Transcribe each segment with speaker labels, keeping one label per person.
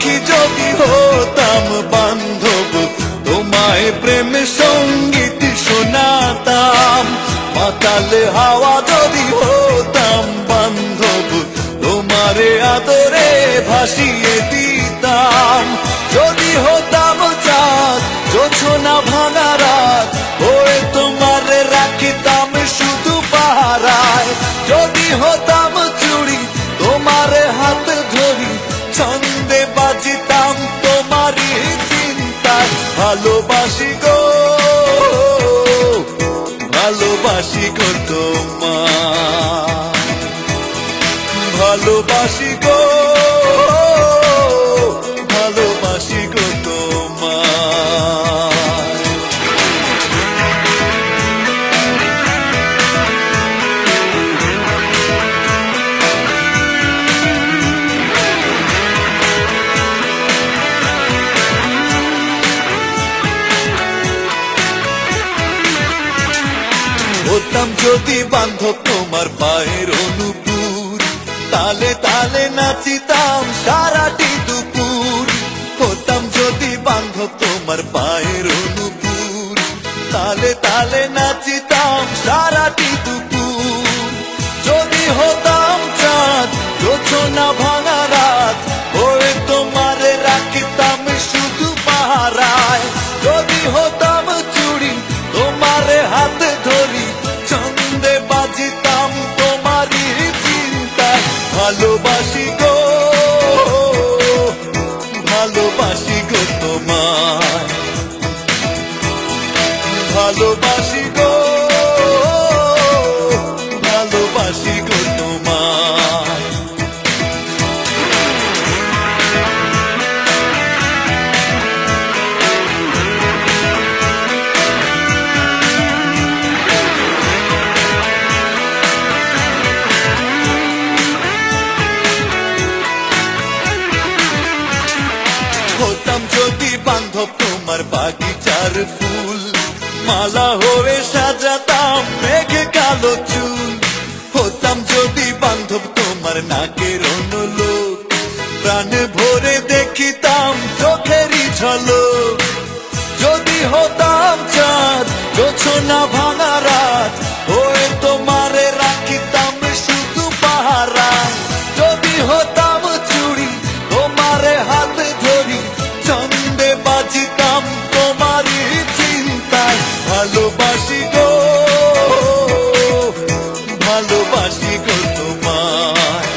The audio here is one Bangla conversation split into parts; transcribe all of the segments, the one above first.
Speaker 1: পাখি যদি হতাম বান্ধব, তোমায় প্রেম সঙ্গীত শোনাতাম। মাতালে হাওয়া যদি হতাম বান্ধব, তোমারে আদরে ভাসিয়ে দিতাম। যদি হতাম চাঁদ জোছনা ভাঙা রাত, ওই তোমারে রাখিতাম শুধু পাহারায়। যদি হতাম চুড়ি তোমারে হাত ধরি, ছন্দে বাজিতাম তোমারই চিন্তায়। ভালোবাসি গো, ভালোবাসি গো তোমায়, ভালোবাসি গো, ভালোবাসি গো তোমায়। হতাম যদি বান্ধব তোমার পায়ের অনুপুর, তালে তালে নাচিতাম সারাটি দুপুর। হতাম যদি বান্ধব তোমার পায়ের অনুপুর, তালে তালে নাচিতাম সারাটি দুপুর। যদি হতাম চাঁদ জোছনা ভাঙা রাত, ওই তোমারে রাখিতাম শুধু পাহারায়। যদি হতাম চুড়ি তোমারে হাত ধরি, ছন্দে বাজিতাম তোমারই চিন্তায়। ভালোবাসি গো, ভালোবাসি গো তোমায়, ভালোবাসি গো, ভালোবাসি গো তোমায়। হতাম যদি বান্ধব তোমার বাগিচার ফুল, মালা হয়ে সাজাতাম মেঘে কালো চুল। হতাম যদি বান্ধব তোমার নাকের অনুলোক, প্রাণ ভরে দেখিতাম চোখেরই ঝলক। যদি হতাম চাঁদ জোছনা ভাঙা রাত, ওই তোমারে রাখিতাম শুধু পাহারায়। যদি হতাম চুড়ি তোমারে হাত ধরি, ছন্দে বাজিতাম তোমারই চিন্তায়। ভালোবাসি গো, ভালোবাসি গো তোমায়,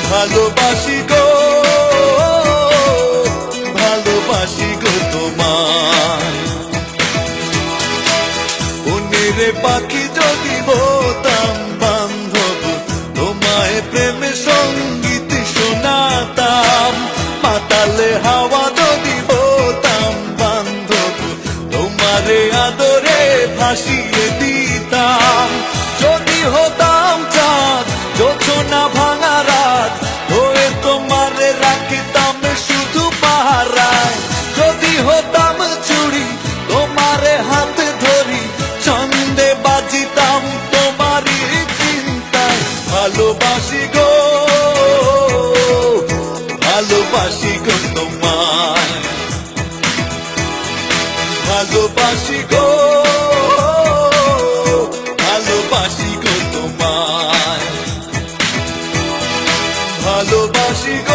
Speaker 1: ভালোবাসি গো, ভালোবাসি গো তোমায়। বনের পাখি যদি হতাম বান্ধব, তোমায় প্রেম সঙ্গীত শোনাতাম। মাতালে হাওয়া যদি হতাম বান্ধব, তোমারে আদরে ভাসিয়ে দিতাম। যদি হতাম চাঁদ জোছনা ভাঙা রাত, ওই তোমারে রাখিতাম শুধু পাহারায়। যদি হতাম চুড়ি তোমারে হাত ধরি, ছন্দে বাজিতাম তোমারই চিন্তায়। ভালোবাসি গো, ভালোবাসি গো তোমায়, ভালোবাসি গো, ভালোবাসি গো তোমায়, ভালোবাসি গো।